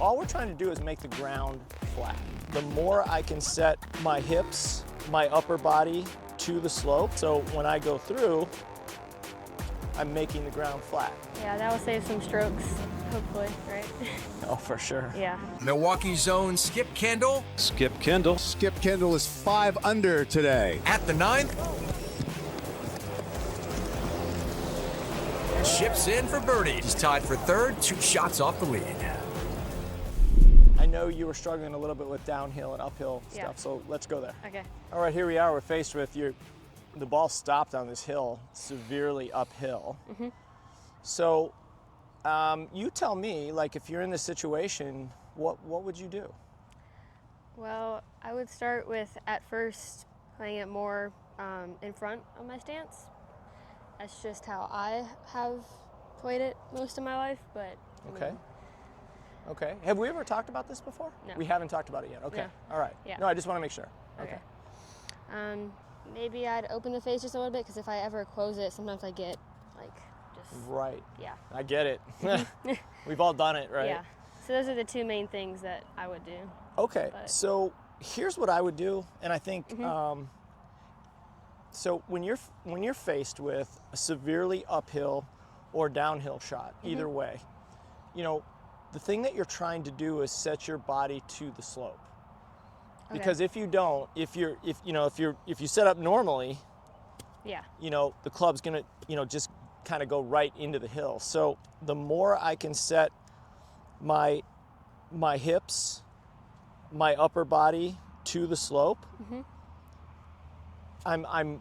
All we're trying to do is make the ground flat. The more I can set my hips, my upper body to the slope, so when I go through, I'm making the ground flat. Yeah, that will save some strokes, hopefully, right? Oh, for sure. Yeah. Milwaukee's own Skip Kendall Skip Kendall. Skip Kendall is 5 under today. at the 9th. Chips in for birdie. He's tied for 3rd, 2 shots off the lead. I know you were struggling a little bit with downhill and uphill Yeah. stuff, so let's go there. Okay. All right, here we are. We're faced with the ball stopped on this hill, severely uphill. So you tell me, like, if you're in this situation, what would you do? Well, I would start with, at first, playing it more in front of my stance. That's just how I have played it most of my life, but I Okay. mean, Okay. Have we ever talked about this before? No. We haven't talked about it yet. Okay. No. All right. Yeah. No, I just want to make sure. Okay. Maybe I'd open the face just a little bit, because if I ever close it, sometimes I get like just Right. yeah. I get it. We've all done it, right? Yeah. So those are the two main things that I would do. Okay, But- so here's what I would do, and I think so when you're faced with a severely uphill or downhill shot, either way, the thing that you're trying to do is set your body to the slope. Okay. Because if you don't, if you set up normally, Yeah. the club's gonna just kind of go right into the hill. So the more I can set my hips, my upper body to the slope, I'm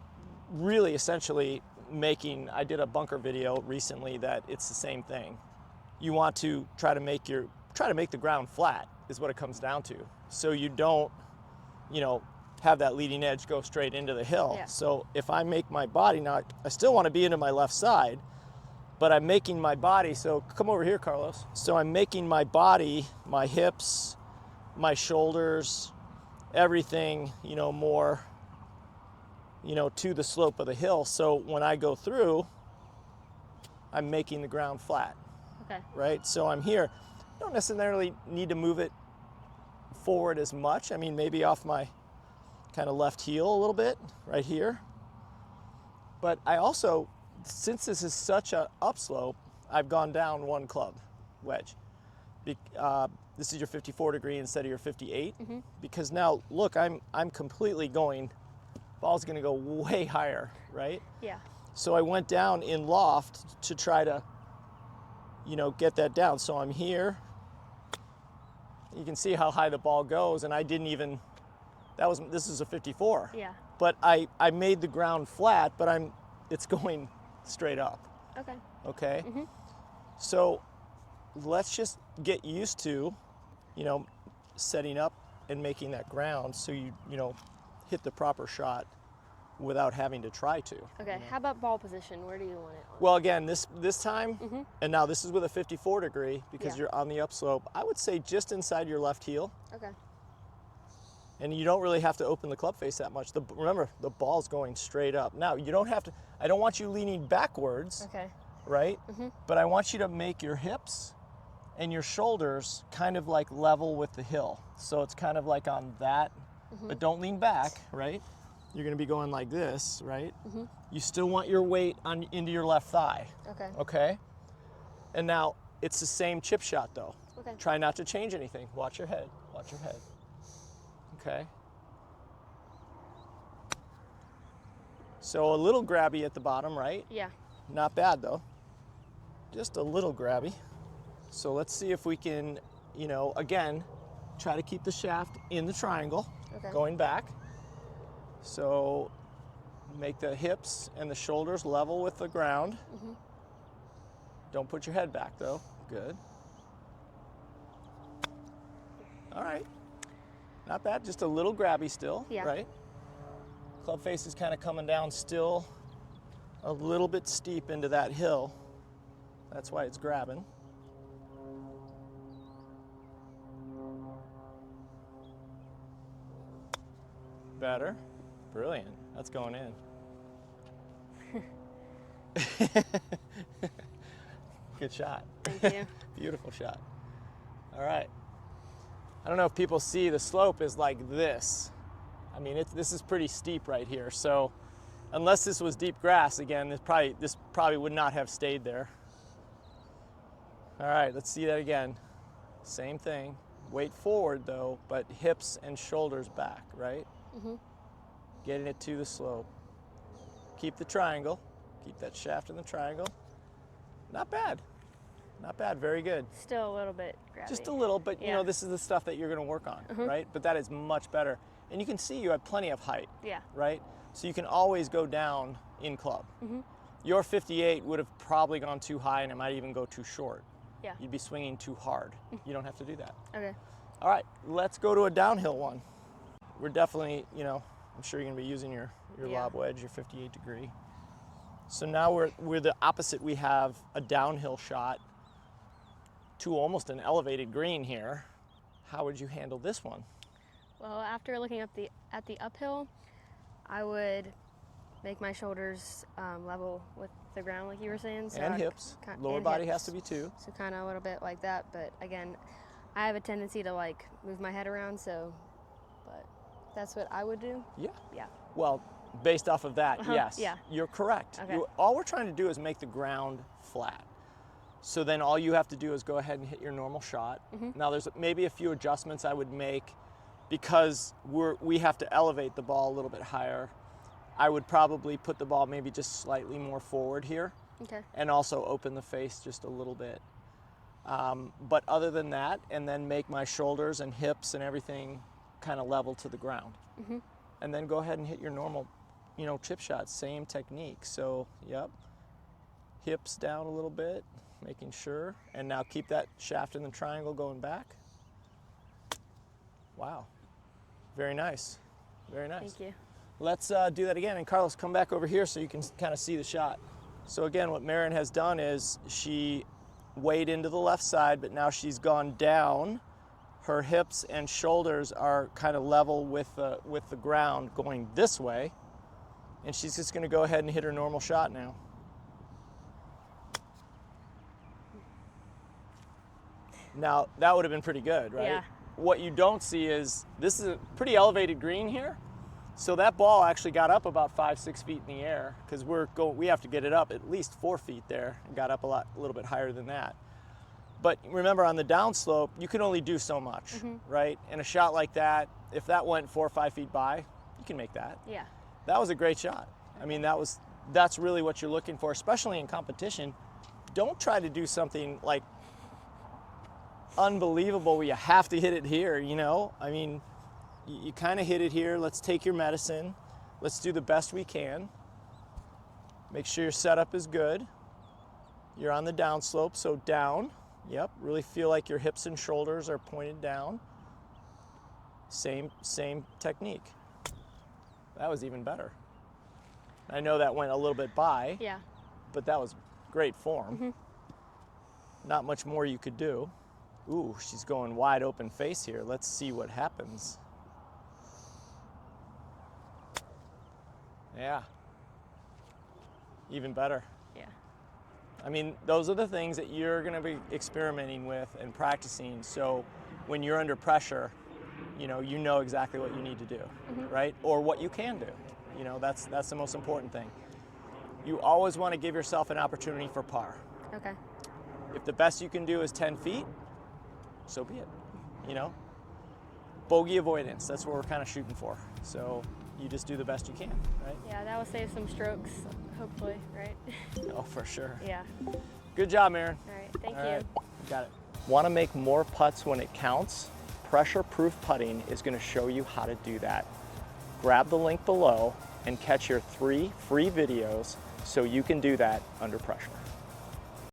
really essentially making. I did a bunker video recently that it's the same thing. You want to try to make the ground flat is what it comes down to. So you don't, have that leading edge go straight into the hill. Yeah. So if I make my body, now I still want to be into my left side, but I'm making my body, so come over here, Carlos. So I'm making my body, my hips, my shoulders, everything, more, to the slope of the hill. So when I go through, I'm making the ground flat, Okay. right? So I'm here. I don't necessarily need to move it forward as much. I mean, maybe off my kind of left heel a little bit, right here. But I also, since this is such a upslope, I've gone down one club wedge. This is your 54 degree instead of your 58, because now look, I'm completely going. Ball's going to go way higher, right? Yeah. So I went down in loft to try to, get that down. So I'm here. You can see how high the ball goes, and I didn't even. This is a 54. Yeah. But I made the ground flat, but it's going straight up. Okay. Okay. So let's just get used to, setting up and making that ground so you hit the proper shot without having to try to. Okay. How about ball position? Where do you want it on? Well, again, this time, and now this is with a 54 degree because Yeah. you're on the upslope. I would say just inside your left heel, Okay. and you don't really have to open the club face that much. Remember, the ball's going straight up. Now, you don't have to. I don't want you leaning backwards, Okay. right? But I want you to make your hips and your shoulders kind of like level with the hill. So it's kind of like on that, but don't lean back, right? You're gonna be going like this, right? You still want your weight into your left thigh, Okay. okay? And now it's the same chip shot though. Okay. Try not to change anything. Watch your head, watch your head. Okay? So a little grabby at the bottom, right? Yeah. Not bad though. Just a little grabby. So let's see if we can, again, try to keep the shaft in the triangle, Okay. going back. So make the hips and the shoulders level with the ground. Don't put your head back though. Good. All right. Not bad. Just a little grabby still, Yeah. right? Club face is kind of coming down still a little bit steep into that hill. That's why it's grabbing. Better. Brilliant. That's going in. Good shot. Thank you. Beautiful shot. All right. I don't know if people see the slope is like this. I mean, this is pretty steep right here. So unless this was deep grass, again, this probably would not have stayed there. All right, let's see that again. Same thing. Weight forward though, but hips and shoulders back, right? Mm-hmm. Getting it to the slope. Keep the triangle. Keep that shaft in the triangle. Not bad. Not bad, very good. Still a little bit gravity. Just a little, but you Yeah. know, this is the stuff that you're gonna work on, right? But that is much better. And you can see you have plenty of height, Yeah. right? So you can always go down in club. Your 58 would have probably gone too high and it might even go too short. Yeah. You'd be swinging too hard. You don't have to do that. Okay. All right, let's go to a downhill one. We're definitely, you know, I'm sure you're gonna be using your Yeah. lob wedge, your 58 degree. So now we're the opposite. We have a downhill shot to almost an elevated green here. How would you handle this one? Well, after looking at the uphill, I would make my shoulders level with the ground, like you were saying. So And hips. Lower and body hips. has to be too. So kind of a little bit like that. But again, I have a tendency to like move my head around. So, but that's what I would do. Yeah. Yeah. Well, based off of that, yes, yeah. you're correct. Okay. All we're trying to do is make the ground flat. So then all you have to do is go ahead and hit your normal shot. Now there's maybe a few adjustments I would make because we have to elevate the ball a little bit higher. I would probably put the ball maybe just slightly more forward here. Okay. And also open the face just a little bit. But other than that, and then make my shoulders and hips and everything kind of level to the ground. And then go ahead and hit your normal, you know, chip shot, same technique. So, yep, hips down a little bit, making sure. And now keep that shaft in the triangle going back. Wow, very nice, very nice. Thank you. Let's do that again. And Carlos, come back over here so you can kind of see the shot. So again, what Marin has done is she weighed into the left side, but now she's gone down. Her hips and shoulders are kind of level with the ground going this way. And she's just gonna go ahead and hit her normal shot now. Now, that would have been pretty good, right? Yeah. What you don't see is, this is a pretty elevated green here. So that ball actually got up about 5-6 feet in the air because we have to get it up at least 4 feet there and got up a little bit higher than that. But remember, on the downslope, you can only do so much, right? And a shot like that, if that went 4 or 5 feet by, you can make that. Yeah. That was a great shot. I mean, that's really what you're looking for, especially in competition. Don't try to do something like unbelievable where you have to hit it here, you know? I mean, you kind of hit it here. Let's take your medicine. Let's do the best we can. Make sure your setup is good. You're on the downslope, so down. Yep, really feel like your hips and shoulders are pointed down. Same technique. That was even better. I know that went a little bit by, Yeah. but that was great form. Not much more you could do. Ooh, she's going wide open face here. Let's see what happens. Yeah. Even better. Yeah. I mean, those are the things that you're going to be experimenting with and practicing. So when you're under pressure, you know exactly what you need to do, right? Or what you can do. You know, that's the most important thing. You always want to give yourself an opportunity for par. Okay. If the best you can do is 10 feet, so be it, you know? Bogey avoidance, that's what we're kind of shooting for. So you just do the best you can, right? Yeah, that will save some strokes, hopefully, right? Oh, for sure. Yeah. Good job, Marin. All right. Thank All you. right, got it. Want to make more putts when it counts? Pressure-proof putting is going to show you how to do that. Grab the link below and catch your 3 free videos so you can do that under pressure.